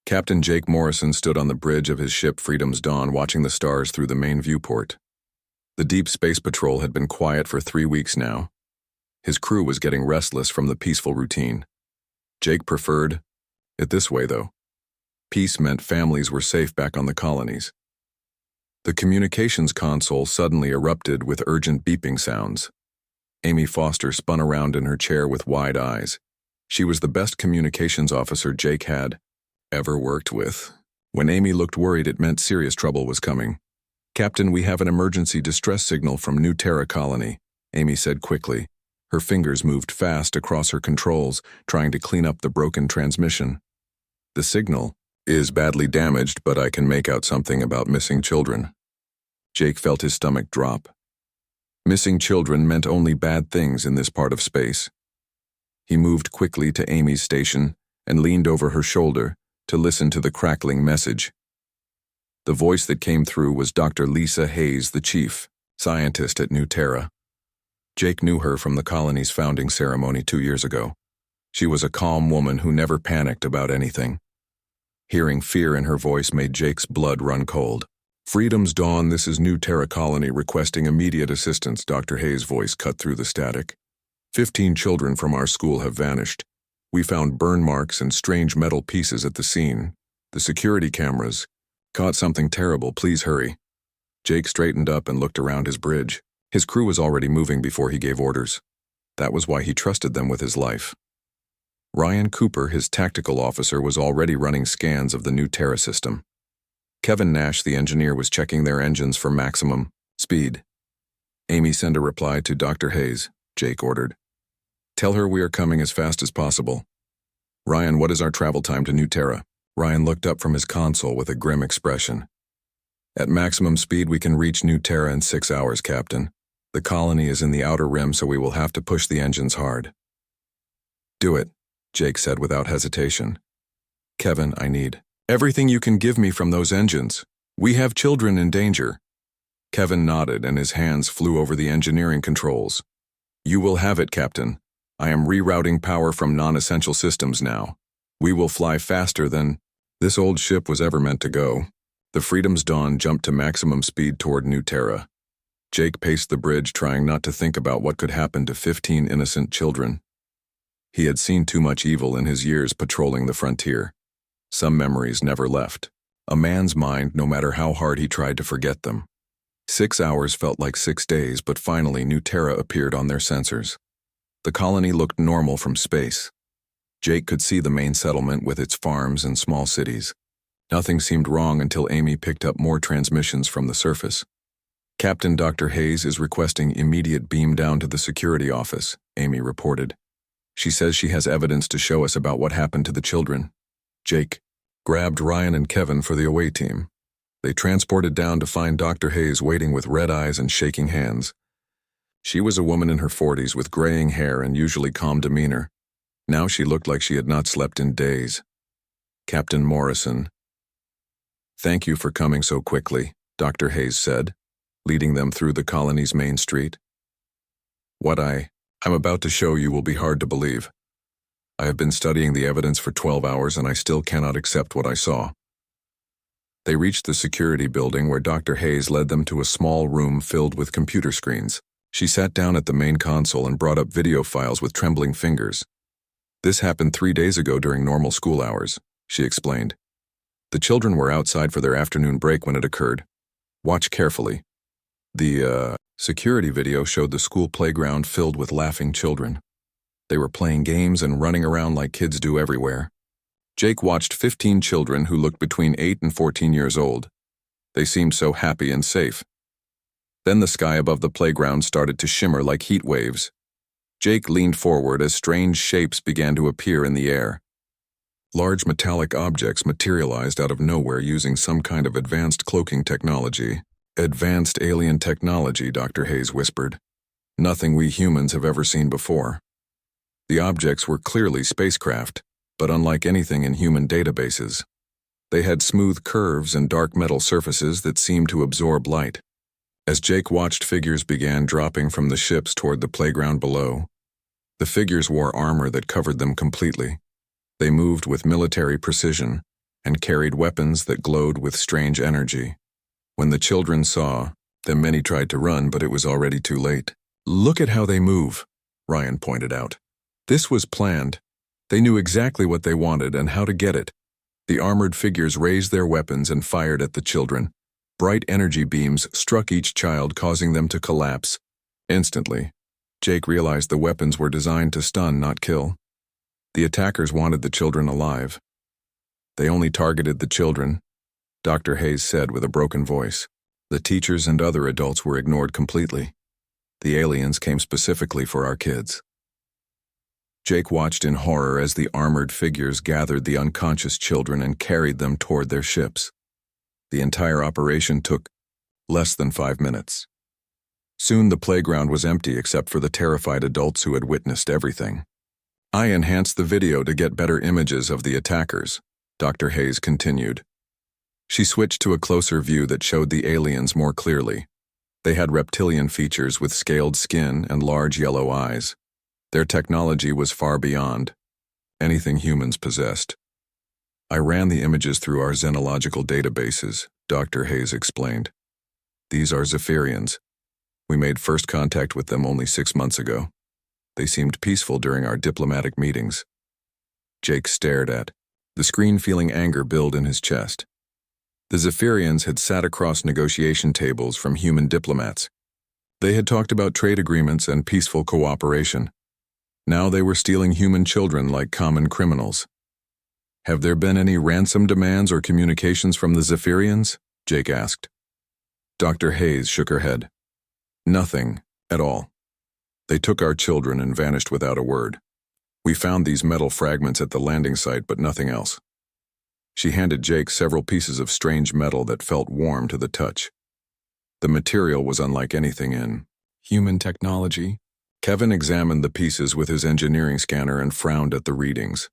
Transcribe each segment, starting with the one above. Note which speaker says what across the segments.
Speaker 1: Captain Jake Morrison stood on the bridge of his ship Freedom's Dawn watching the stars through the main viewport. The Deep Space Patrol had been quiet for 3 weeks now. His crew was getting restless from the peaceful routine. Jake preferred it this way, though. Peace meant families were safe back on the colonies. The communications console suddenly erupted with urgent beeping sounds. Amy Foster spun around in her chair with wide eyes. She was the best communications officer Jake had ever worked with. When Amy looked worried, it meant serious trouble was coming. "Captain, we have an emergency distress signal from New Terra colony," Amy said quickly. Her fingers moved fast across her controls, trying to clean up the broken transmission. "The signal is badly damaged, but I can make out something about missing children." Jake felt his stomach drop. Missing children meant only bad things in this part of space. He moved quickly to Amy's station and leaned over her shoulder to listen to the crackling message. The voice that came through was Dr. Lisa Hayes, the chief scientist at New Terra. Jake knew her from the colony's founding ceremony 2 years ago. She was a calm woman who never panicked about anything. Hearing fear in her voice made Jake's blood run cold. "Freedom's Dawn, this is New Terra colony requesting immediate assistance," Dr. Hayes' voice cut through the static. 15 children from our school have vanished. We found burn marks and strange metal pieces at the scene. The security cameras caught something terrible. Please hurry." Jake straightened up and looked around his bridge. His crew was already moving before he gave orders. That was why he trusted them with his life. Ryan Cooper, his tactical officer, was already running scans of the New Terra system. Kevin Nash, the engineer, was checking their engines for maximum speed. "Amy, send a reply to Dr. Hayes," Jake ordered. "Tell her we are coming as fast as possible." "Ryan, what is our travel time to New Terra?" Ryan looked up from his console with a grim expression. "At maximum speed, we can reach New Terra in 6 hours, Captain. The colony is in the outer rim, so we will have to push the engines hard." "Do it," Jake said without hesitation. "Kevin, I need everything you can give me from those engines. We have children in danger." Kevin nodded and his hands flew over the engineering controls. "You will have it, Captain. I am rerouting power from non-essential systems now. We will fly faster than this old ship was ever meant to go." The Freedom's Dawn jumped to maximum speed toward New Terra. Jake paced the bridge, trying not to think about what could happen to 15 innocent children. He had seen too much evil in his years patrolling the frontier. Some memories never left a man's mind, no matter how hard he tried to forget them. 6 hours felt like 6 days, but finally New Terra appeared on their sensors. The colony looked normal from space. Jake could see the main settlement with its farms and small cities. Nothing seemed wrong until Amy picked up more transmissions from the surface. "Captain, Dr. Hayes is requesting immediate beam down to the security office," Amy reported. "She says she has evidence to show us about what happened to the children." Jake grabbed Ryan and Kevin for the away team. They transported down to find Dr. Hayes waiting with red eyes and shaking hands. She was a woman in her 40s with graying hair and usually calm demeanor. Now she looked like she had not slept in days. "Captain Morrison, thank you for coming so quickly," Dr. Hayes said, leading them through the colony's main street. "What I'm about to show you will be hard to believe. I have been studying the evidence for 12 hours and I still cannot accept what I saw." They reached the security building where Dr. Hayes led them to a small room filled with computer screens. She sat down at the main console and brought up video files with trembling fingers. "This happened 3 days ago during normal school hours," she explained. "The children were outside for their afternoon break when it occurred. Watch carefully." The security video showed the school playground filled with laughing children. They were playing games and running around like kids do everywhere. Jake watched 15 children who looked between 8 and 14 years old. They seemed so happy and safe. Then the sky above the playground started to shimmer like heat waves. Jake leaned forward as strange shapes began to appear in the air. Large metallic objects materialized out of nowhere using some kind of advanced cloaking technology. "Advanced alien technology," Dr. Hayes whispered. "Nothing we humans have ever seen before." The objects were clearly spacecraft, but unlike anything in human databases. They had smooth curves and dark metal surfaces that seemed to absorb light. As Jake watched, figures began dropping from the ships toward the playground below. The figures wore armor that covered them completely. They moved with military precision, and carried weapons that glowed with strange energy. When the children saw them, many tried to run, but it was already too late. "Look at how they move," Ryan pointed out. "This was planned. They knew exactly what they wanted and how to get it." The armored figures raised their weapons and fired at the children. Bright energy beams struck each child, causing them to collapse. Instantly, Jake realized the weapons were designed to stun, not kill. The attackers wanted the children alive. "They only targeted the children," Dr. Hayes said with a broken voice. "The teachers and other adults were ignored completely. The aliens came specifically for our kids." Jake watched in horror as the armored figures gathered the unconscious children and carried them toward their ships. The entire operation took less than 5 minutes. Soon the playground was empty except for the terrified adults who had witnessed everything. "I enhanced the video to get better images of the attackers," Dr. Hayes continued. She switched to a closer view that showed the aliens more clearly. They had reptilian features with scaled skin and large yellow eyes. Their technology was far beyond anything humans possessed. "I ran the images through our xenological databases," Dr. Hayes explained. "These are Zephyrians. We made first contact with them only 6 months ago. They seemed peaceful during our diplomatic meetings." Jake stared at the screen, feeling anger build in his chest. The Zephyrians had sat across negotiation tables from human diplomats. They had talked about trade agreements and peaceful cooperation. Now they were stealing human children like common criminals. "Have there been any ransom demands or communications from the Zephyrians?" Jake asked. Dr. Hayes shook her head. "Nothing at all. They took our children and vanished without a word. We found these metal fragments at the landing site, but nothing else." She handed Jake several pieces of strange metal that felt warm to the touch. The material was unlike anything in human technology. Kevin examined the pieces with his engineering scanner and frowned at the readings.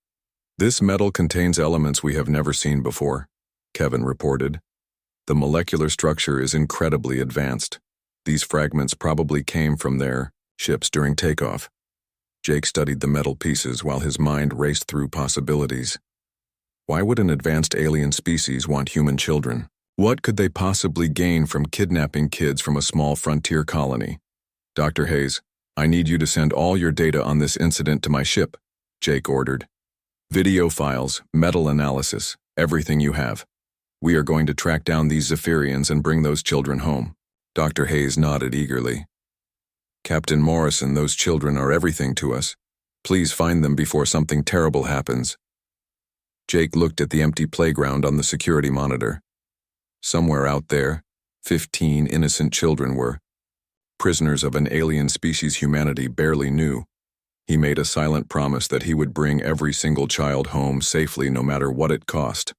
Speaker 1: "This metal contains elements we have never seen before," Kevin reported. "The molecular structure is incredibly advanced. These fragments probably came from their ships during takeoff." Jake studied the metal pieces while his mind raced through possibilities. Why would an advanced alien species want human children? What could they possibly gain from kidnapping kids from a small frontier colony? "Dr. Hayes, I need you to send all your data on this incident to my ship," Jake ordered. "Video files, metal analysis, everything you have. We are going to track down these Zephyrians and bring those children home." Dr. Hayes nodded eagerly. "Captain Morrison, those children are everything to us. Please find them before something terrible happens." Jake looked at the empty playground on the security monitor. Somewhere out there, 15 innocent children were prisoners of an alien species humanity barely knew. He made a silent promise that he would bring every single child home safely no matter what it cost.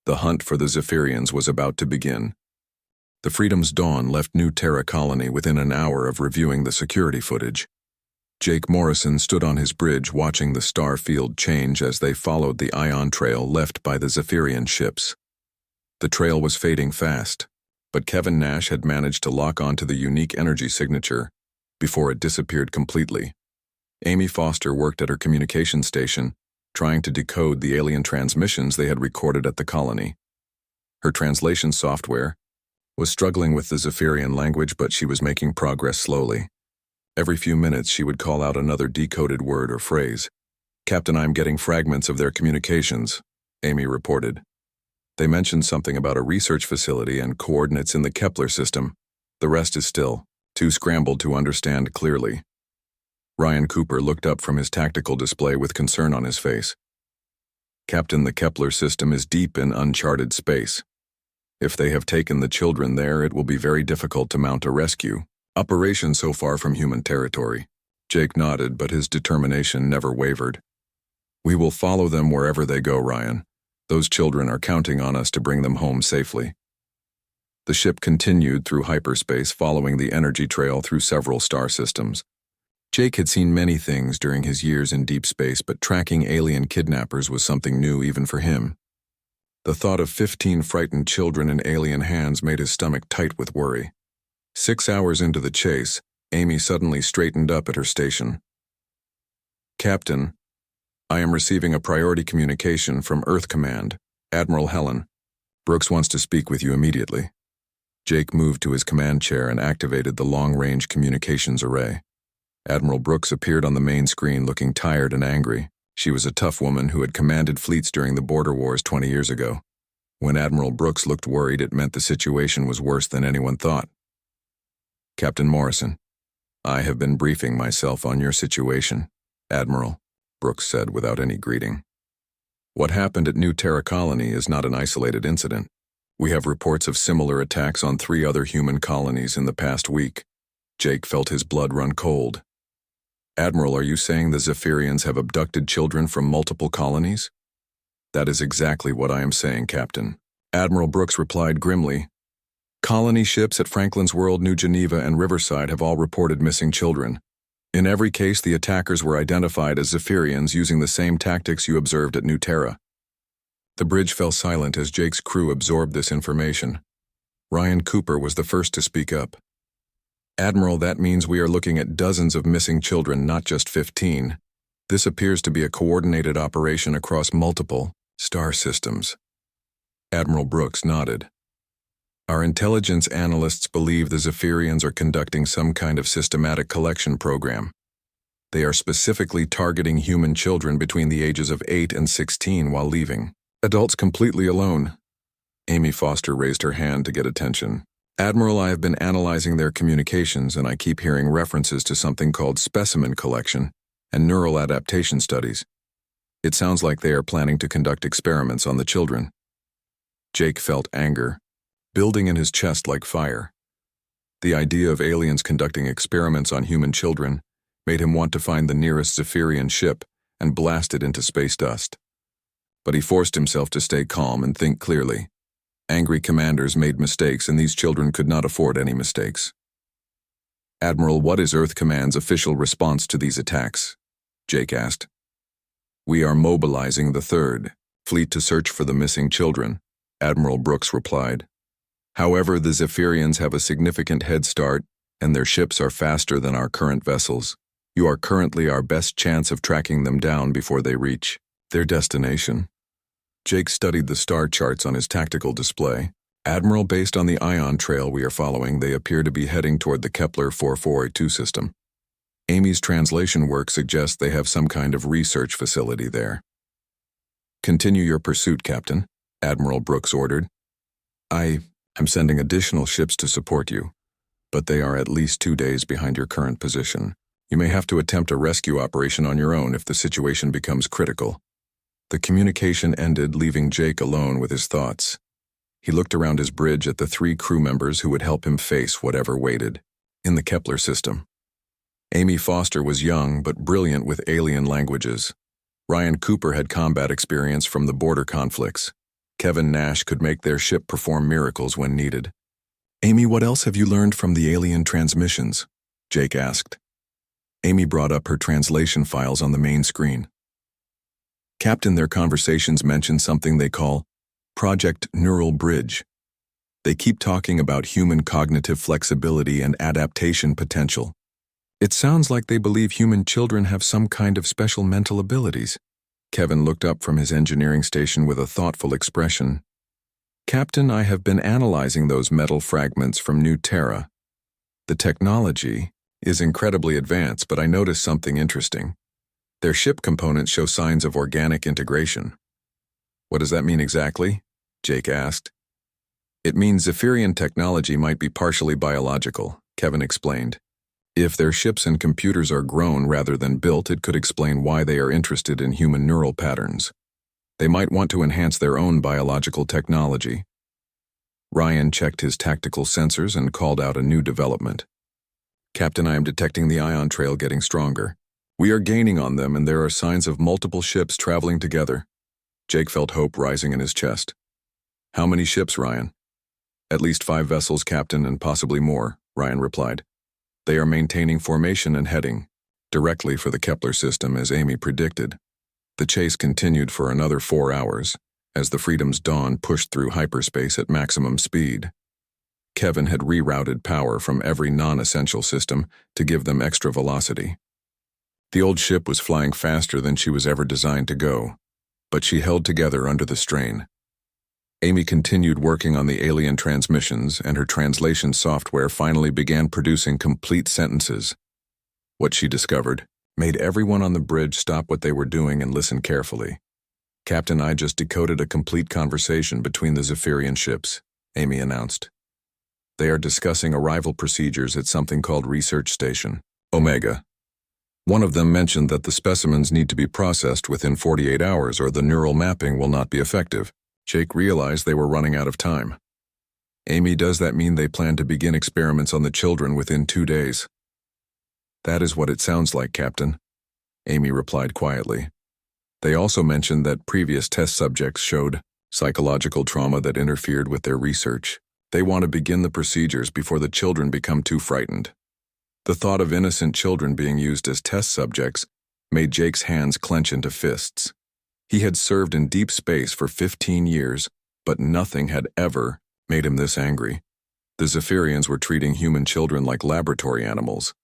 Speaker 1: The hunt for the Zephyrians was about to begin. The Freedom's Dawn left New Terra Colony within an hour of reviewing the security footage. Jake Morrison stood on his bridge watching the star field change as they followed the ion trail left by the Zephyrian ships. The trail was fading fast, but Kevin Nash had managed to lock onto the unique energy signature before it disappeared completely. Amy Foster worked at her communication station, trying to decode the alien transmissions they had recorded at the colony. Her translation software was struggling with the Zephyrian language, but she was making progress slowly. Every few minutes she would call out another decoded word or phrase. "Captain, I'm getting fragments of their communications," Amy reported. "They mentioned something about a research facility and coordinates in the Kepler system. The rest is still too scrambled to understand clearly." Ryan Cooper looked up from his tactical display with concern on his face. "Captain, the Kepler system is deep in uncharted space. If they have taken the children there, it will be very difficult to mount a rescue operation so far from human territory." Jake nodded, but his determination never wavered. "We will follow them wherever they go, Ryan. Those children are counting on us to bring them home safely." The ship continued through hyperspace, following the energy trail through several star systems. Jake had seen many things during his years in deep space, but tracking alien kidnappers was something new even for him. The thought of 15 frightened children in alien hands made his stomach tight with worry. 6 hours into the chase, Amy suddenly straightened up at her station. "Captain, I am receiving a priority communication from Earth Command," Admiral Helen, Brooks wants to speak with you immediately. Jake moved to his command chair and activated the long-range communications array. Admiral Brooks appeared on the main screen looking tired and angry. She was a tough woman who had commanded fleets during the border wars 20 years ago. When Admiral Brooks looked worried, it meant the situation was worse than anyone thought. Captain Morrison, I have been briefing myself on your situation, Admiral, Brooks said without any greeting. What happened at New Terra Colony is not an isolated incident. We have reports of similar attacks on 3 other human colonies in the past week. Jake felt his blood run cold. Admiral, are you saying the Zephyrians have abducted children from multiple colonies? That is exactly what I am saying, Captain. Admiral Brooks replied grimly. Colony ships at Franklin's World, New Geneva, and Riverside have all reported missing children. In every case, the attackers were identified as Zephyrians using the same tactics you observed at New Terra. The bridge fell silent as Jake's crew absorbed this information. Ryan Cooper was the first to speak up. Admiral, that means we are looking at dozens of missing children, not just 15. This appears to be a coordinated operation across multiple star systems. Admiral Brooks nodded. Our intelligence analysts believe the Zephyrians are conducting some kind of systematic collection program. They are specifically targeting human children between the ages of 8 and 16 while leaving adults completely alone. Amy Foster raised her hand to get attention. Admiral, I have been analyzing their communications and I keep hearing references to something called specimen collection and neural adaptation studies. It sounds like they are planning to conduct experiments on the children. Jake felt anger building in his chest like fire. The idea of aliens conducting experiments on human children made him want to find the nearest Zephyrian ship and blast it into space dust. But he forced himself to stay calm and think clearly. Angry commanders made mistakes and these children could not afford any mistakes. Admiral, what is Earth Command's official response to these attacks? Jake asked. We are mobilizing the 3rd Fleet to search for the missing children, Admiral Brooks replied. However, the Zephyrians have a significant head start and their ships are faster than our current vessels. You are currently our best chance of tracking them down before they reach their destination. Jake studied the star charts on his tactical display. Admiral, based on the ion trail we are following, they appear to be heading toward the Kepler 4482 system. Amy's translation work suggests they have some kind of research facility there. Continue your pursuit, Captain, Admiral Brooks ordered. I'm sending additional ships to support you, but they are at least 2 days behind your current position. You may have to attempt a rescue operation on your own if the situation becomes critical. The communication ended, leaving Jake alone with his thoughts. He looked around his bridge at the 3 crew members who would help him face whatever waited in the Kepler system. Amy Foster was young but brilliant with alien languages. Ryan Cooper had combat experience from the border conflicts. Kevin Nash could make their ship perform miracles when needed. Amy, what else have you learned from the alien transmissions? Jake asked. Amy brought up her translation files on the main screen. Captain, their conversations mention something they call Project Neural Bridge. They keep talking about human cognitive flexibility and adaptation potential. It sounds like they believe human children have some kind of special mental abilities. Kevin looked up from his engineering station with a thoughtful expression. Captain, I have been analyzing those metal fragments from New Terra. The technology is incredibly advanced, but I noticed something interesting. Their ship components show signs of organic integration. What does that mean exactly? Jake asked. It means Zephyrian technology might be partially biological, Kevin explained. If their ships and computers are grown rather than built, it could explain why they are interested in human neural patterns. They might want to enhance their own biological technology. Ryan checked his tactical sensors and called out a new development. Captain, I am detecting the ion trail getting stronger. We are gaining on them and there are signs of multiple ships traveling together. Jake felt hope rising in his chest. How many ships, Ryan? At least 5 vessels, Captain, and possibly more, Ryan replied. They are maintaining formation and heading directly for the Kepler system as Amy predicted. The chase continued for another 4 hours as the Freedom's Dawn pushed through hyperspace at maximum speed. Kevin had rerouted power from every non-essential system to give them extra velocity. The old ship was flying faster than she was ever designed to go, but she held together under the strain. Amy continued working on the alien transmissions, and her translation software finally began producing complete sentences. What she discovered made everyone on the bridge stop what they were doing and listen carefully. "Captain, I just decoded a complete conversation between the Zephyrian ships," Amy announced. "They are discussing arrival procedures at something called Research Station Omega. One of them mentioned that the specimens need to be processed within 48 hours or the neural mapping will not be effective." Jake realized they were running out of time. "Amy, does that mean they plan to begin experiments on the children within 2 days?" "That is what it sounds like, Captain," Amy replied quietly. "They also mentioned that previous test subjects showed psychological trauma that interfered with their research. They want to begin the procedures before the children become too frightened." The thought of innocent children being used as test subjects made Jake's hands clench into fists. He had served in deep space for 15 years, but nothing had ever made him this angry. The Zephyrians were treating human children like laboratory animals.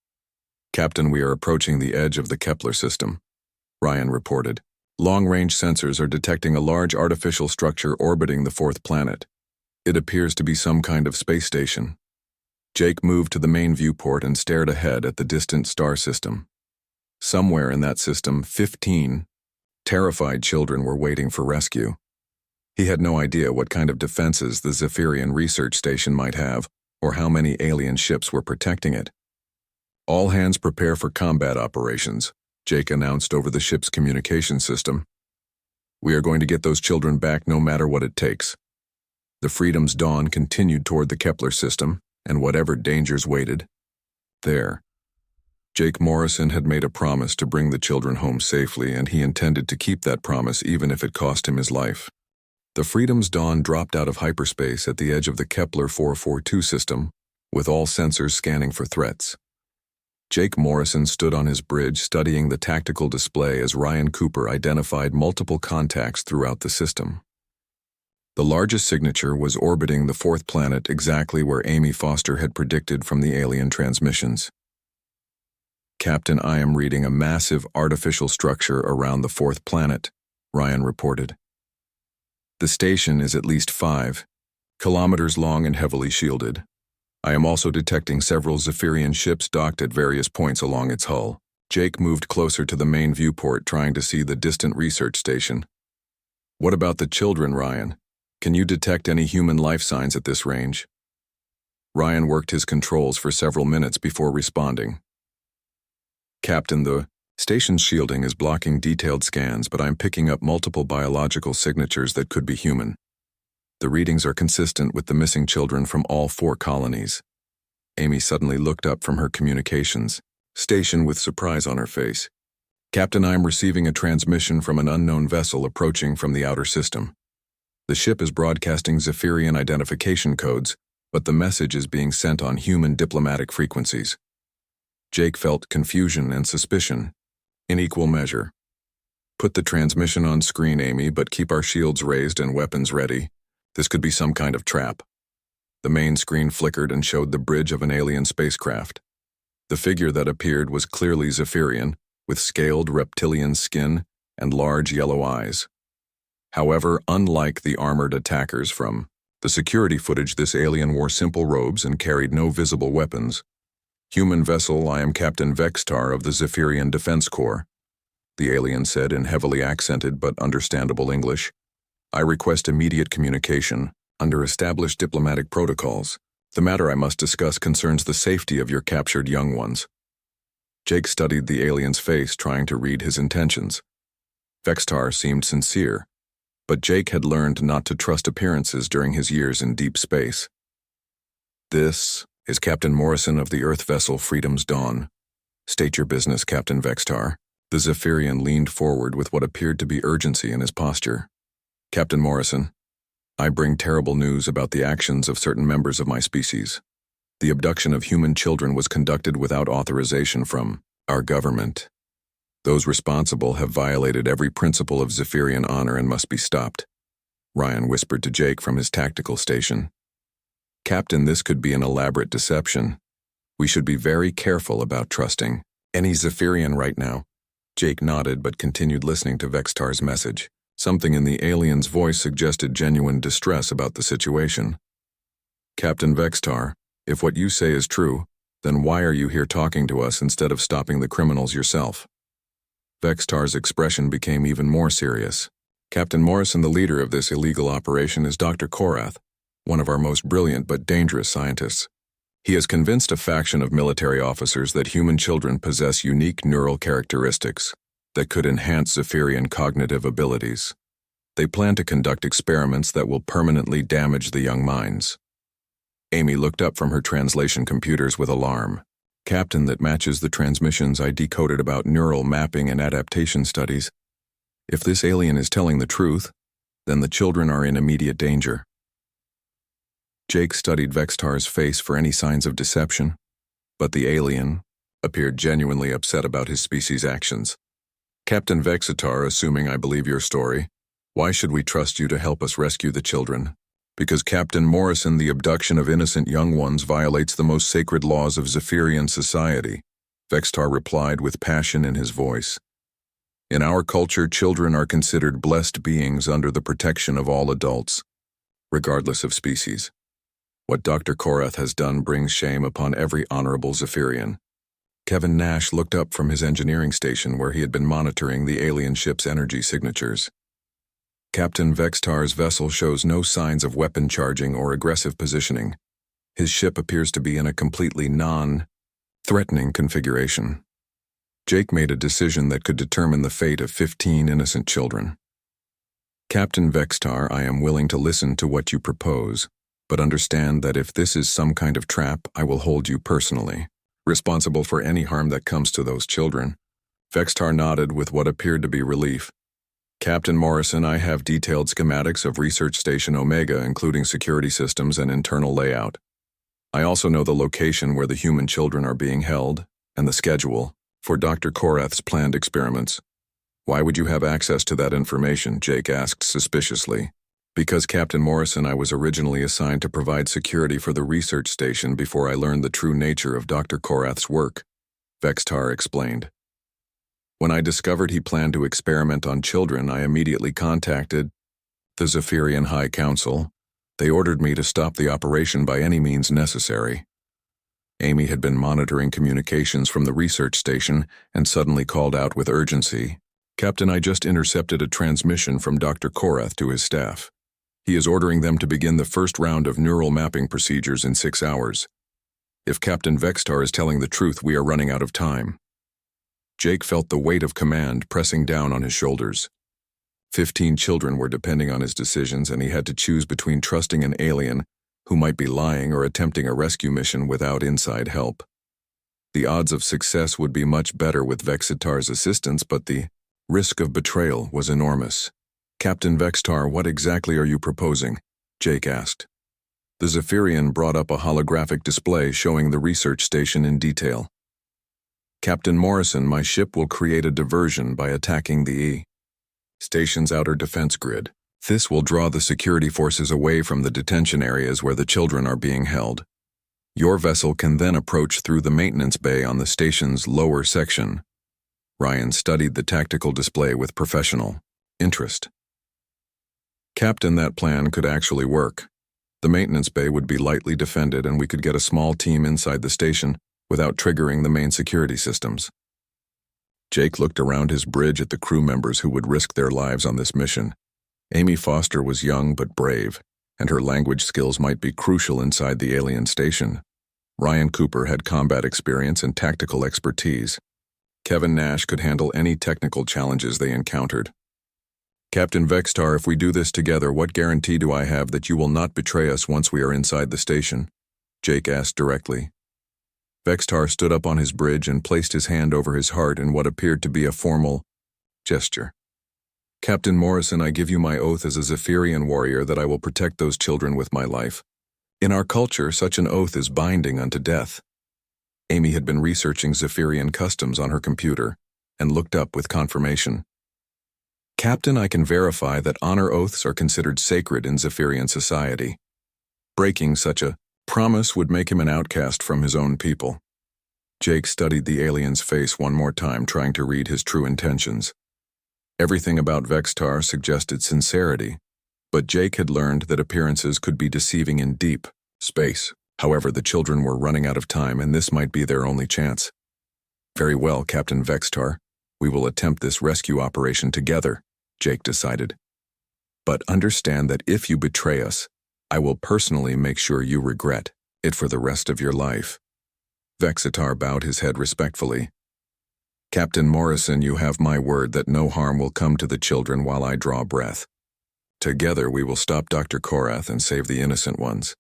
Speaker 1: "Captain, we are approaching the edge of the Kepler system," Ryan reported. "Long-range sensors are detecting a large artificial structure orbiting the fourth planet. It appears to be some kind of space station." Jake moved to the main viewport and stared ahead at the distant star system. Somewhere in that system, 15 terrified children were waiting for rescue. He had no idea what kind of defenses the Zephyrian research station might have, or how many alien ships were protecting it. "All hands prepare for combat operations," Jake announced over the ship's communication system. "We are going to get those children back no matter what it takes." The Freedom's dawn continued toward the Kepler system, and whatever dangers waited, there. Jake Morrison had made a promise to bring the children home safely, and he intended to keep that promise even if it cost him his life. The Freedom's dawn dropped out of hyperspace at the edge of the Kepler 442 system, with all sensors scanning for threats. Jake Morrison stood on his bridge studying the tactical display as Ryan Cooper identified multiple contacts throughout the system. The largest signature was orbiting the fourth planet exactly where Amy Foster had predicted from the alien transmissions. "Captain, I am reading a massive artificial structure around the fourth planet," Ryan reported. "The station is at least 5 kilometers long and heavily shielded. I am also detecting several Zephyrian ships docked at various points along its hull." Jake moved closer to the main viewport, trying to see the distant research station. "What about the children, Ryan? Can you detect any human life signs at this range?" Ryan worked his controls for several minutes before responding. "Captain, the station's shielding is blocking detailed scans, but I'm picking up multiple biological signatures that could be human. The readings are consistent with the missing children from all 4 colonies." Amy suddenly looked up from her communications station with surprise on her face. "Captain, I am receiving a transmission from an unknown vessel approaching from the outer system. The ship is broadcasting Zephyrian identification codes, but the message is being sent on human diplomatic frequencies." Jake felt confusion and suspicion in equal measure. "Put the transmission on screen, Amy, but keep our shields raised and weapons ready. This could be some kind of trap." The main screen flickered and showed the bridge of an alien spacecraft. The figure that appeared was clearly Zephyrian, with scaled reptilian skin and large yellow eyes. However, unlike the armored attackers from the security footage, this alien wore simple robes and carried no visible weapons. "Human vessel, I am Captain Vextar of the Zephyrian Defense Corps," the alien said in heavily accented but understandable English. "I request immediate communication under established diplomatic protocols. The matter I must discuss concerns the safety of your captured young ones." Jake studied the alien's face, trying to read his intentions. Vextar seemed sincere, but Jake had learned not to trust appearances during his years in deep space. "This is Captain Morrison of the Earth vessel Freedom's Dawn. State your business, Captain Vextar." The Zephyrian leaned forward with what appeared to be urgency in his posture. "Captain Morrison, I bring terrible news about the actions of certain members of my species. The abduction of human children was conducted without authorization from our government. Those responsible have violated every principle of Zephyrian honor and must be stopped," Ryan whispered to Jake from his tactical station. "Captain, this could be an elaborate deception. We should be very careful about trusting any Zephyrian right now." Jake nodded but continued listening to Vextar's message. Something in the alien's voice suggested genuine distress about the situation. Captain Vextar, if what you say is true, then why are you here talking to us instead of stopping the criminals yourself? Vextar's expression became even more serious. Captain Morrison, the leader of this illegal operation, is Dr. Korath, one of our most brilliant but dangerous scientists. He has convinced a faction of military officers that human children possess unique neural characteristics that could enhance Zephyrian cognitive abilities. They plan to conduct experiments that will permanently damage the young minds. Amy looked up from her translation computers with alarm. Captain, that matches the transmissions I decoded about neural mapping and adaptation studies. If this alien is telling the truth, then the children are in immediate danger. Jake studied Vextar's face for any signs of deception, but the alien appeared genuinely upset about his species' actions. Captain Vextar, assuming I believe your story, why should we trust you to help us rescue the children? Because Captain Morrison, the abduction of innocent young ones violates the most sacred laws of Zephyrian society, Vextar replied with passion in his voice. In our culture, children are considered blessed beings under the protection of all adults, regardless of species. What Dr. Korath has done brings shame upon every honorable Zephyrian. Kevin Nash looked up from his engineering station where he had been monitoring the alien ship's energy signatures. Captain Vextar's vessel shows no signs of weapon charging or aggressive positioning. His ship appears to be in a completely non-threatening configuration. Jake made a decision that could determine the fate of 15 innocent children. Captain Vextar, I am willing to listen to what you propose, but understand that if this is some kind of trap, I will hold you personally responsible for any harm that comes to those children. Vextar nodded with what appeared to be relief. Captain Morrison, I have detailed schematics of Research Station Omega, including security systems and internal layout. I also know the location where the human children are being held and the schedule for Dr. Korath's planned experiments. Why would you have access to that information? Jake asked suspiciously. Because, Captain Morrison, I was originally assigned to provide security for the research station before I learned the true nature of Dr. Korath's work, Vextar explained. When I discovered he planned to experiment on children, I immediately contacted the Zephyrian High Council. They ordered me to stop the operation by any means necessary. Amy had been monitoring communications from the research station and suddenly called out with urgency. Captain, I just intercepted a transmission from Dr. Korath to his staff. He is ordering them to begin the first round of neural mapping procedures in 6 hours. If Captain Vextar is telling the truth, we are running out of time. Jake felt the weight of command pressing down on his shoulders. 15 children were depending on his decisions, and he had to choose between trusting an alien who might be lying or attempting a rescue mission without inside help. The odds of success would be much better with Vextar's assistance, but the risk of betrayal was enormous. Captain Vextar, what exactly are you proposing? Jake asked. The Zephyrian brought up a holographic display showing the research station in detail. Captain Morrison, my ship will create a diversion by attacking the station's outer defense grid. This will draw the security forces away from the detention areas where the children are being held. Your vessel can then approach through the maintenance bay on the station's lower section. Ryan studied the tactical display with professional interest. Captain, that plan could actually work. The maintenance bay would be lightly defended and we could get a small team inside the station without triggering the main security systems. Jake looked around his bridge at the crew members who would risk their lives on this mission. Amy Foster was young but brave, and her language skills might be crucial inside the alien station. Ryan Cooper had combat experience and tactical expertise. Kevin Nash could handle any technical challenges they encountered. Captain Vextar, if we do this together, what guarantee do I have that you will not betray us once we are inside the station? Jake asked directly. Vextar stood up on his bridge and placed his hand over his heart in what appeared to be a formal gesture. Captain Morrison, I give you my oath as a Zephyrian warrior that I will protect those children with my life. In our culture, such an oath is binding unto death. Amy had been researching Zephyrian customs on her computer and looked up with confirmation. Captain, I can verify that honor oaths are considered sacred in Zephyrian society. Breaking such a promise would make him an outcast from his own people. Jake studied the alien's face one more time, trying to read his true intentions. Everything about Vextar suggested sincerity, but Jake had learned that appearances could be deceiving in deep space. However, the children were running out of time, and this might be their only chance. Very well, Captain Vextar. We will attempt this rescue operation together, Jake decided. But understand that if you betray us, I will personally make sure you regret it for the rest of your life. Vexitar bowed his head respectfully. Captain Morrison, you have my word that no harm will come to the children while I draw breath. Together we will stop Dr. Korath and save the innocent ones.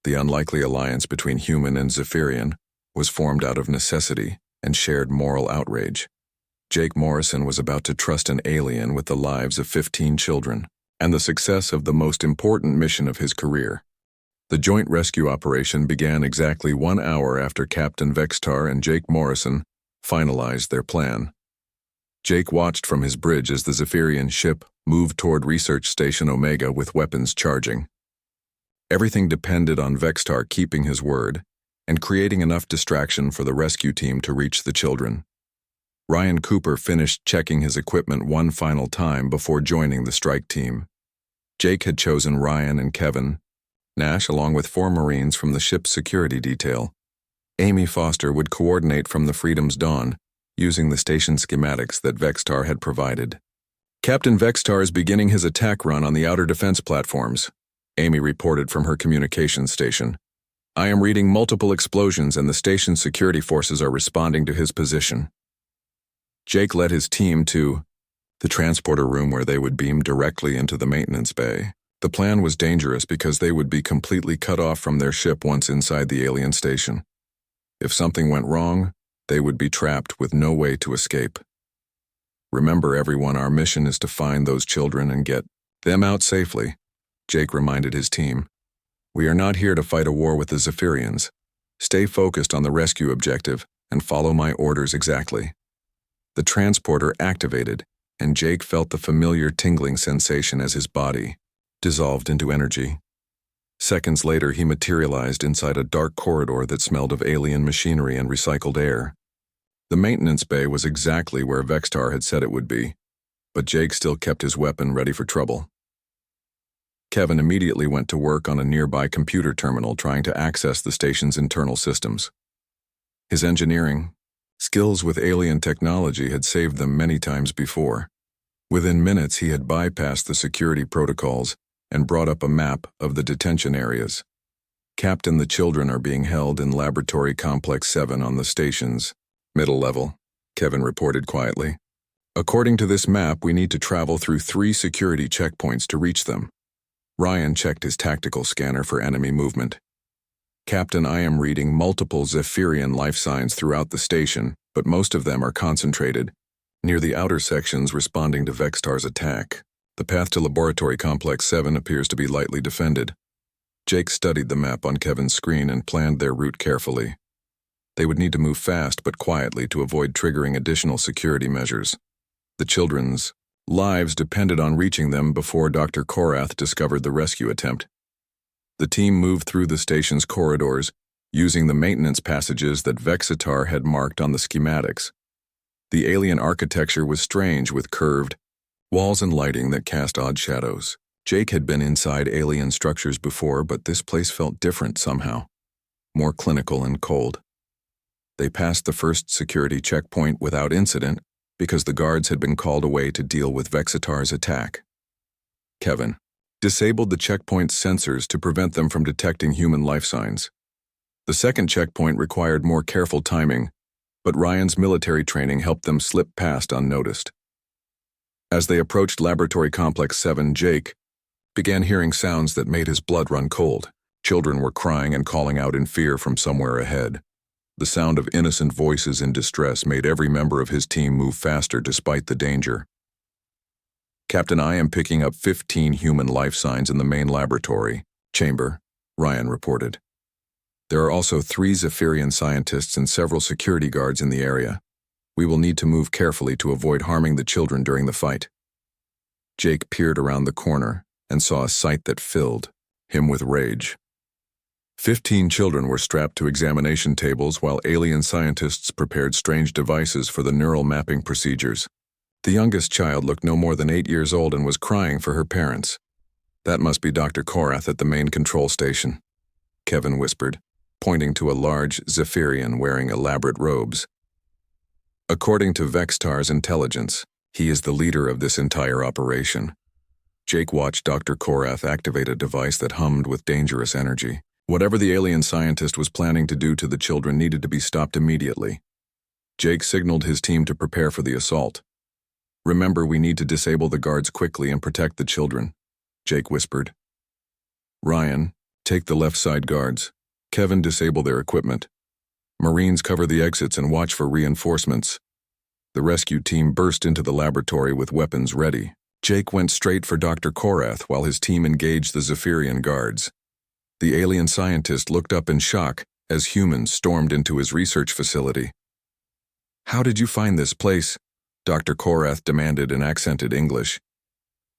Speaker 1: The unlikely alliance between human and Zephyrian was formed out of necessity and shared moral outrage. Jake Morrison was about to trust an alien with the lives of 15 children and the success of the most important mission of his career. The joint rescue operation began exactly 1 hour after Captain Vextar and Jake Morrison finalized their plan. Jake watched from his bridge as the Zephyrian ship moved toward Research Station Omega with weapons charging. Everything depended on Vextar keeping his word and creating enough distraction for the rescue team to reach the children. Ryan Cooper finished checking his equipment one final time before joining the strike team. Jake had chosen Ryan and Kevin Nash along with 4 Marines from the ship's security detail. Amy Foster would coordinate from the Freedom's Dawn, using the station schematics that Vextar had provided. Captain Vextar is beginning his attack run on the outer defense platforms, Amy reported from her communications station. I am reading multiple explosions and the station's security forces are responding to his position. Jake led his team to the transporter room where they would beam directly into the maintenance bay. The plan was dangerous because they would be completely cut off from their ship once inside the alien station. If something went wrong, they would be trapped with no way to escape. Remember, everyone, our mission is to find those children and get them out safely, Jake reminded his team. We are not here to fight a war with the Zephyrians. Stay focused on the rescue objective and follow my orders exactly. The transporter activated, and Jake felt the familiar tingling sensation as his body dissolved into energy. Seconds later, he materialized inside a dark corridor that smelled of alien machinery and recycled air. The maintenance bay was exactly where Vextar had said it would be, but Jake still kept his weapon ready for trouble. Kevin immediately went to work on a nearby computer terminal trying to access the station's internal systems. His engineering skills with alien technology had saved them many times before. Within minutes, he had bypassed the security protocols and brought up a map of the detention areas. Captain, the children are being held in Laboratory Complex 7 on the station's middle level, Kevin reported quietly. According to this map, we need to travel through 3 security checkpoints to reach them. Ryan checked his tactical scanner for enemy movement. Captain, I am reading multiple Zephyrian life signs throughout the station, but most of them are concentrated near the outer sections responding to Vextar's attack. The path to Laboratory Complex 7 appears to be lightly defended. Jake studied the map on Kevin's screen and planned their route carefully. They would need to move fast but quietly to avoid triggering additional security measures. The children's lives depended on reaching them before Dr. Korath discovered the rescue attempt. The team moved through the station's corridors, using the maintenance passages that Vexitar had marked on the schematics. The alien architecture was strange, with curved walls and lighting that cast odd shadows. Jake had been inside alien structures before, but this place felt different somehow, more clinical and cold. They passed the first security checkpoint without incident because the guards had been called away to deal with Vexitar's attack. Kevin disabled the checkpoint's sensors to prevent them from detecting human life signs. The second checkpoint required more careful timing, but Ryan's military training helped them slip past unnoticed. As they approached Laboratory Complex 7, Jake began hearing sounds that made his blood run cold. Children were crying and calling out in fear from somewhere ahead. The sound of innocent voices in distress made every member of his team move faster despite the danger. Captain, I am picking up 15 human life signs in the main laboratory chamber, Ryan reported. There are also 3 Zephyrian scientists and several security guards in the area. We will need to move carefully to avoid harming the children during the fight. Jake peered around the corner and saw a sight that filled him with rage. 15 children were strapped to examination tables while alien scientists prepared strange devices for the neural mapping procedures. The youngest child looked no more than 8 years old and was crying for her parents. "That must be Dr. Korath at the main control station," Kevin whispered, pointing to a large Zephyrian wearing elaborate robes. "According to Vextar's intelligence, he is the leader of this entire operation." Jake watched Dr. Korath activate a device that hummed with dangerous energy. Whatever the alien scientist was planning to do to the children needed to be stopped immediately. Jake signaled his team to prepare for the assault. "Remember, we need to disable the guards quickly and protect the children," Jake whispered. "Ryan, take the left side guards. Kevin, disable their equipment. Marines, cover the exits and watch for reinforcements." The rescue team burst into the laboratory with weapons ready. Jake went straight for Dr. Korath while his team engaged the Zephyrian guards. The alien scientist looked up in shock as humans stormed into his research facility. "How did you find this place?" Dr. Korath demanded in accented English.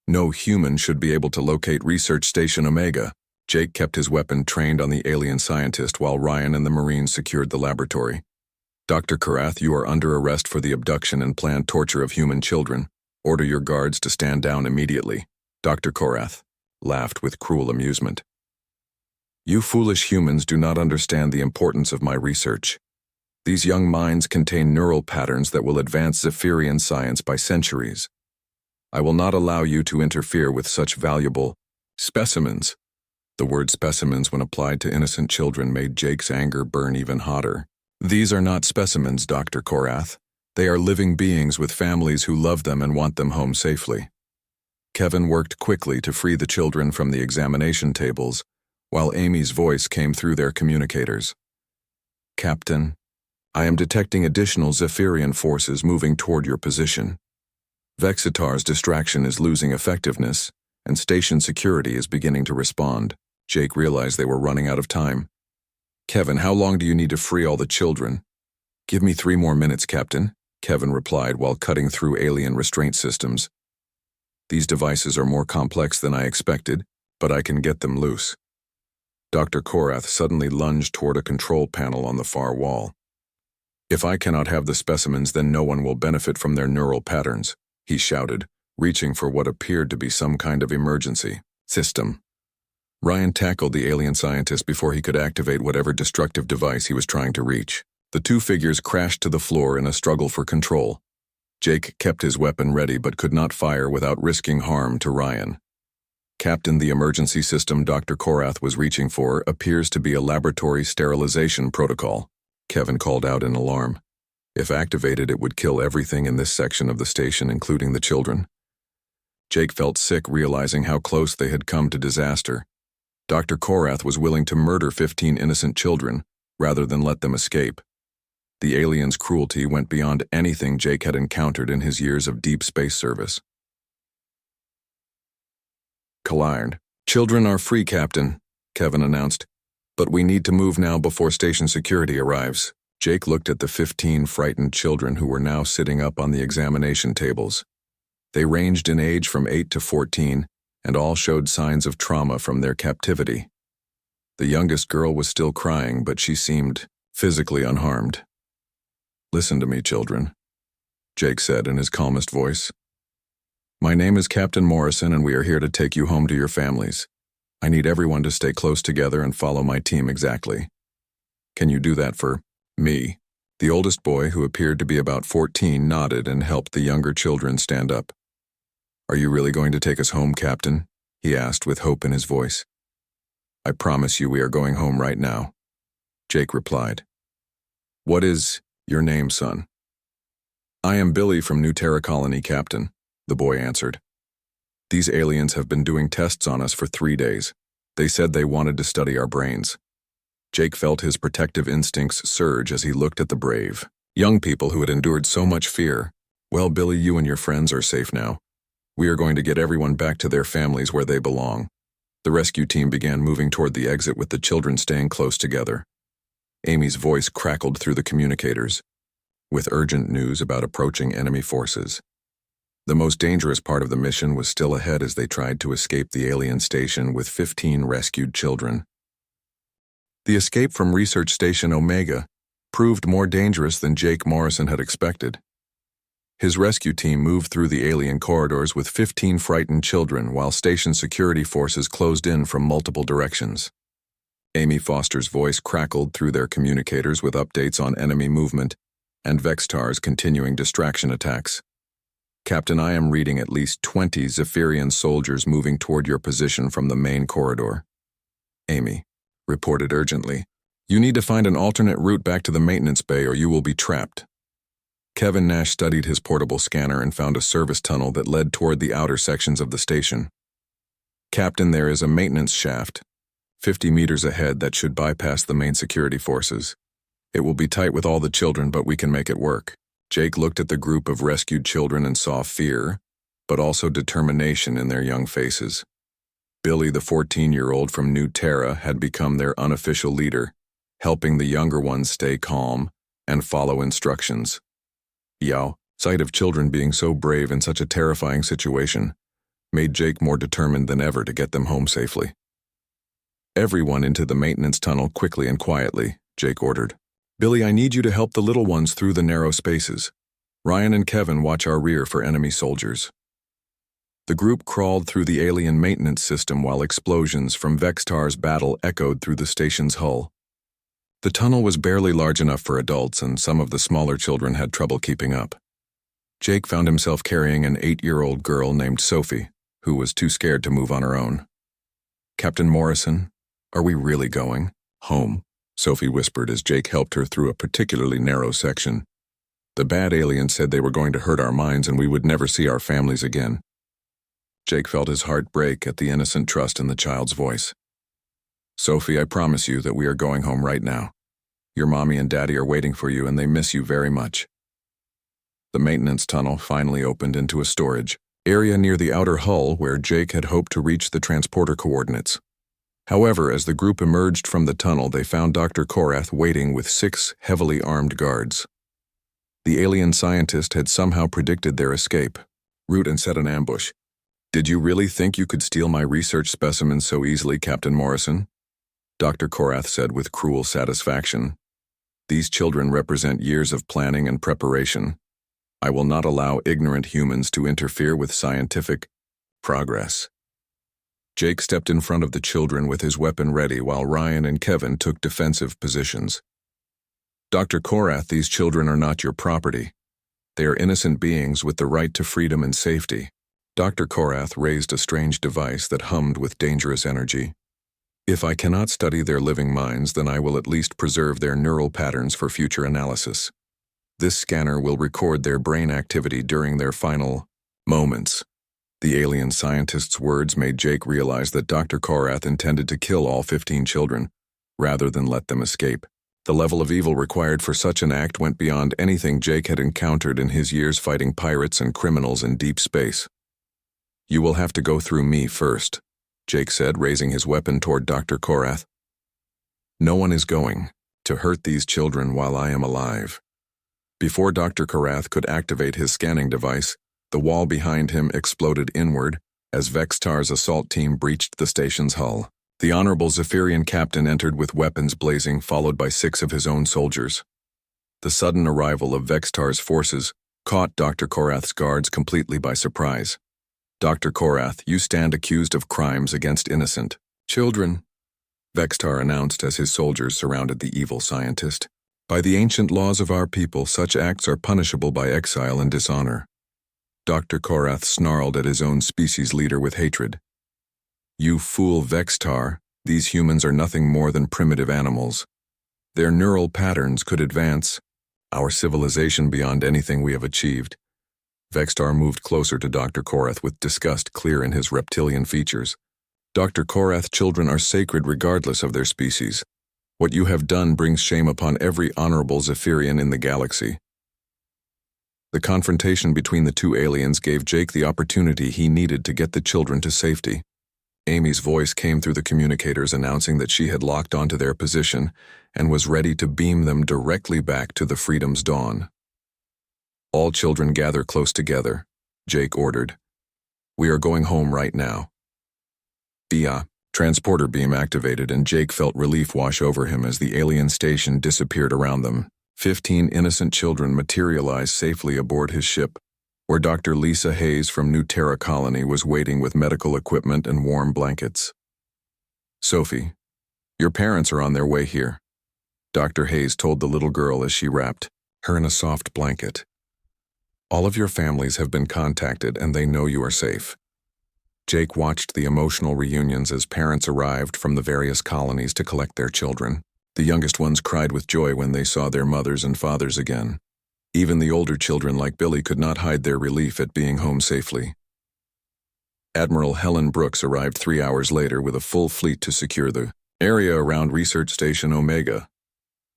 Speaker 1: "No human should be able to locate Research Station Omega." Jake kept his weapon trained on the alien scientist while Ryan and the Marines secured the laboratory. "Dr. Korath, you are under arrest for the abduction and planned torture of human children. Order your guards to stand down immediately." Dr. Korath laughed with cruel amusement. "You foolish humans do not understand the importance of my research. These young minds contain neural patterns that will advance Zephyrian science by centuries. I will not allow you to interfere with such valuable specimens." The word specimens, when applied to innocent children, made Jake's anger burn even hotter. "These are not specimens, Dr. Korath. They are living beings with families who love them and want them home safely." Kevin worked quickly to free the children from the examination tables, while Amy's voice came through their communicators. "Captain, I am detecting additional Zephyrian forces moving toward your position. Vexitar's distraction is losing effectiveness, and station security is beginning to respond." Jake realized they were running out of time. "Kevin, how long do you need to free all the children?" "Give me 3 more minutes, Captain," Kevin replied while cutting through alien restraint systems. "These devices are more complex than I expected, but I can get them loose." Dr. Korath suddenly lunged toward a control panel on the far wall. "If I cannot have the specimens, then no one will benefit from their neural patterns," he shouted, reaching for what appeared to be some kind of emergency system. Ryan tackled the alien scientist before he could activate whatever destructive device he was trying to reach. The two figures crashed to the floor in a struggle for control. Jake kept his weapon ready but could not fire without risking harm to Ryan. "Captain, the emergency system Dr. Korath was reaching for appears to be a laboratory sterilization protocol," Kevin called out in alarm. "If activated, it would kill everything in this section of the station, including the children." Jake felt sick realizing how close they had come to disaster. Dr. Korath was willing to murder 15 innocent children rather than let them escape. The aliens' cruelty went beyond anything Jake had encountered in his years of deep space service. "Collard, children are free, Captain," Kevin announced. "But we need to move now before station security arrives." Jake looked at the 15 frightened children who were now sitting up on the examination tables. They ranged in age from 8 to 14, and all showed signs of trauma from their captivity. The youngest girl was still crying, but she seemed physically unharmed. "Listen to me, children," Jake said in his calmest voice. "My name is Captain Morrison, and we are here to take you home to your families. I need everyone to stay close together and follow my team exactly. Can you do that for me?" The oldest boy, who appeared to be about 14, nodded and helped the younger children stand up. "Are you really going to take us home, Captain?" he asked with hope in his voice. "I promise you we are going home right now," Jake replied. "What is your name, son?" "I am Billy from New Terra Colony, Captain," the boy answered. "These aliens have been doing tests on us for 3 days. They said they wanted to study our brains." Jake felt his protective instincts surge as he looked at the brave young people who had endured so much fear. "Well, Billy, you and your friends are safe now. We are going to get everyone back to their families where they belong." The rescue team began moving toward the exit with the children staying close together. Amy's voice crackled through the communicators, with urgent news about approaching enemy forces. The most dangerous part of the mission was still ahead as they tried to escape the alien station with 15 rescued children. The escape from Research Station Omega proved more dangerous than Jake Morrison had expected. His rescue team moved through the alien corridors with 15 frightened children while station security forces closed in from multiple directions. Amy Foster's voice crackled through their communicators with updates on enemy movement and Vextar's continuing distraction attacks. Captain, I am reading at least 20 Zephyrian soldiers moving toward your position from the main corridor. Amy reported urgently. You need to find an alternate route back to the maintenance bay or you will be trapped. Kevin Nash studied his portable scanner and found a service tunnel that led toward the outer sections of the station. Captain, there is a maintenance shaft 50 meters ahead that should bypass the main security forces. It will be tight with all the children, but we can make it work. Jake looked at the group of rescued children and saw fear, but also determination in their young faces. Billy, the 14-year-old from New Terra, had become their unofficial leader, helping the younger ones stay calm and follow instructions. Sight of children being so brave in such a terrifying situation made Jake more determined than ever to get them home safely. Everyone into the maintenance tunnel quickly and quietly, Jake ordered. Billy, I need you to help the little ones through the narrow spaces. Ryan and Kevin watch our rear for enemy soldiers. The group crawled through the alien maintenance system while explosions from Vextar's battle echoed through the station's hull. The tunnel was barely large enough for adults, and some of the smaller children had trouble keeping up. Jake found himself carrying an 8-year-old girl named Sophie, who was too scared to move on her own. Captain Morrison, are we really going home? Sophie whispered as Jake helped her through a particularly narrow section. The bad aliens said they were going to hurt our minds and we would never see our families again. Jake felt his heart break at the innocent trust in the child's voice. Sophie, I promise you that we are going home right now. Your mommy and daddy are waiting for you and they miss you very much. The maintenance tunnel finally opened into a storage area near the outer hull where Jake had hoped to reach the transporter coordinates. However, as the group emerged from the tunnel, they found Dr. Korath waiting with 6 heavily armed guards. The alien scientist had somehow predicted their escape, route and set an ambush. Did you really think you could steal my research specimens so easily, Captain Morrison? Dr. Korath said with cruel satisfaction. These children represent years of planning and preparation. I will not allow ignorant humans to interfere with scientific progress. Jake stepped in front of the children with his weapon ready while Ryan and Kevin took defensive positions. Dr. Korath, these children are not your property. They are innocent beings with the right to freedom and safety. Dr. Korath raised a strange device that hummed with dangerous energy. If I cannot study their living minds, then I will at least preserve their neural patterns for future analysis. This scanner will record their brain activity during their final moments. The alien scientist's words made Jake realize that Dr. Korath intended to kill all 15 children, rather than let them escape. The level of evil required for such an act went beyond anything Jake had encountered in his years fighting pirates and criminals in deep space. You will have to go through me first, Jake said, raising his weapon toward Dr. Korath. No one is going to hurt these children while I am alive. Before Dr. Korath could activate his scanning device, the wall behind him exploded inward as Vextar's assault team breached the station's hull. The Honorable Zephyrian captain entered with weapons blazing, followed by 6 of his own soldiers. The sudden arrival of Vextar's forces caught Dr. Korath's guards completely by surprise. Dr. Korath, you stand accused of crimes against innocent children, Vextar announced as his soldiers surrounded the evil scientist. By the ancient laws of our people, such acts are punishable by exile and dishonor. Dr. Korath snarled at his own species leader with hatred. You fool Vextar, these humans are nothing more than primitive animals. Their neural patterns could advance our civilization beyond anything we have achieved. Vextar moved closer to Dr. Korath with disgust clear in his reptilian features. Dr. Korath, children are sacred regardless of their species. What you have done brings shame upon every honorable Zephyrian in the galaxy. The confrontation between the 2 aliens gave Jake the opportunity he needed to get the children to safety. Amy's voice came through the communicators announcing that she had locked onto their position and was ready to beam them directly back to the Freedom's dawn. All children gather close together, Jake ordered. We are going home right now. Transporter beam activated and Jake felt relief wash over him as the alien station disappeared around them. 15 innocent children materialized safely aboard his ship, where Dr. Lisa Hayes from New Terra Colony was waiting with medical equipment and warm blankets. "Sophie, your parents are on their way here," Dr. Hayes told the little girl as she wrapped her in a soft blanket. "All of your families have been contacted and they know you are safe." Jake watched the emotional reunions as parents arrived from the various colonies to collect their children. The youngest ones cried with joy when they saw their mothers and fathers again. Even the older children like Billy could not hide their relief at being home safely. Admiral Helen Brooks arrived 3 hours later with a full fleet to secure the area around Research Station Omega.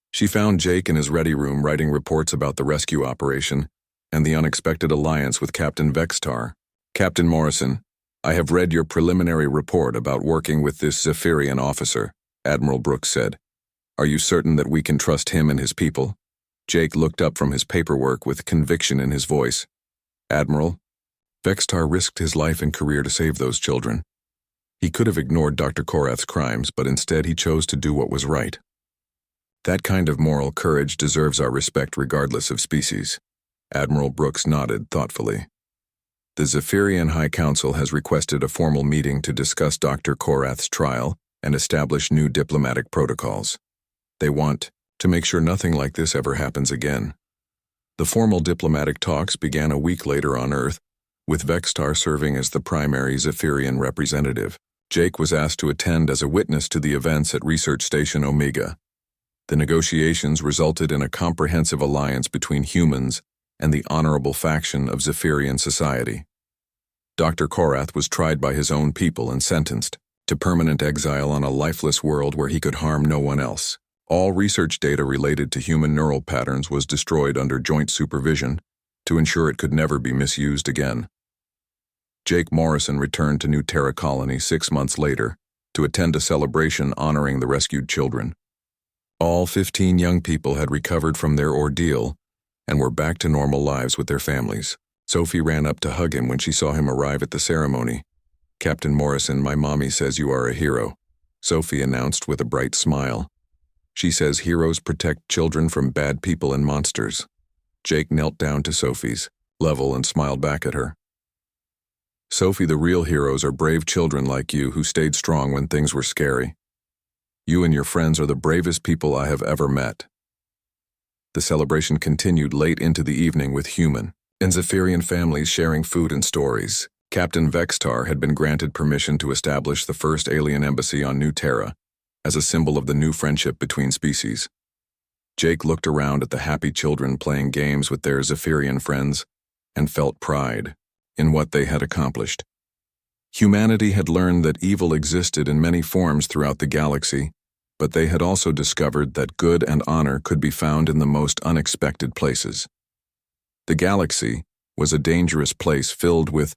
Speaker 1: She found Jake in his ready room writing reports about the rescue operation and the unexpected alliance with Captain Vextar. "Captain Morrison, I have read your preliminary report about working with this Zephyrian officer," Admiral Brooks said. "Are you certain that we can trust him and his people?" Jake looked up from his paperwork with conviction in his voice. "Admiral, Vextar risked his life and career to save those children. He could have ignored Dr. Korath's crimes, but instead he chose to do what was right. That kind of moral courage deserves our respect regardless of species." Admiral Brooks nodded thoughtfully. "The Zephyrian High Council has requested a formal meeting to discuss Dr. Korath's trial and establish new diplomatic protocols. They want to make sure nothing like this ever happens again." The formal diplomatic talks began a week later on Earth, with Vextar serving as the primary Zephyrian representative. Jake was asked to attend as a witness to the events at Research Station Omega. The negotiations resulted in a comprehensive alliance between humans and the honorable faction of Zephyrian society. Dr. Korath was tried by his own people and sentenced to permanent exile on a lifeless world where he could harm no one else. All research data related to human neural patterns was destroyed under joint supervision to ensure it could never be misused again. Jake Morrison returned to New Terra Colony 6 months later to attend a celebration honoring the rescued children. All 15 young people had recovered from their ordeal and were back to normal lives with their families. Sophie ran up to hug him when she saw him arrive at the ceremony. "Captain Morrison, my mommy says you are a hero," Sophie announced with a bright smile. "She says heroes protect children from bad people and monsters." Jake knelt down to Sophie's level and smiled back at her. "Sophie, the real heroes are brave children like you who stayed strong when things were scary. You and your friends are the bravest people I have ever met." The celebration continued late into the evening with human and Zephyrian families sharing food and stories. Captain Vextar had been granted permission to establish the first alien embassy on New Terra as a symbol of the new friendship between species. Jake looked around at the happy children playing games with their Zephyrian friends and felt pride in what they had accomplished. Humanity had learned that evil existed in many forms throughout the galaxy, but they had also discovered that good and honor could be found in the most unexpected places. The galaxy was a dangerous place filled with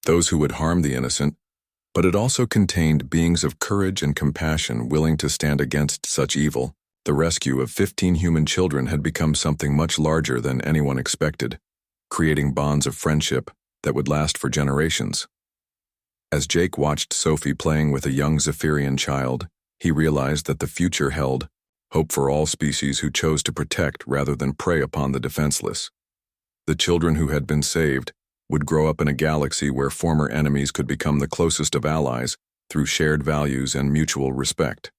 Speaker 1: those who would harm the innocent, but it also contained beings of courage and compassion willing to stand against such evil. The rescue of 15 human children had become something much larger than anyone expected, creating bonds of friendship that would last for generations. As Jake watched Sophie playing with a young Zephyrian child, he realized that the future held hope for all species who chose to protect rather than prey upon the defenseless. The children who had been saved would grow up in a galaxy where former enemies could become the closest of allies through shared values and mutual respect.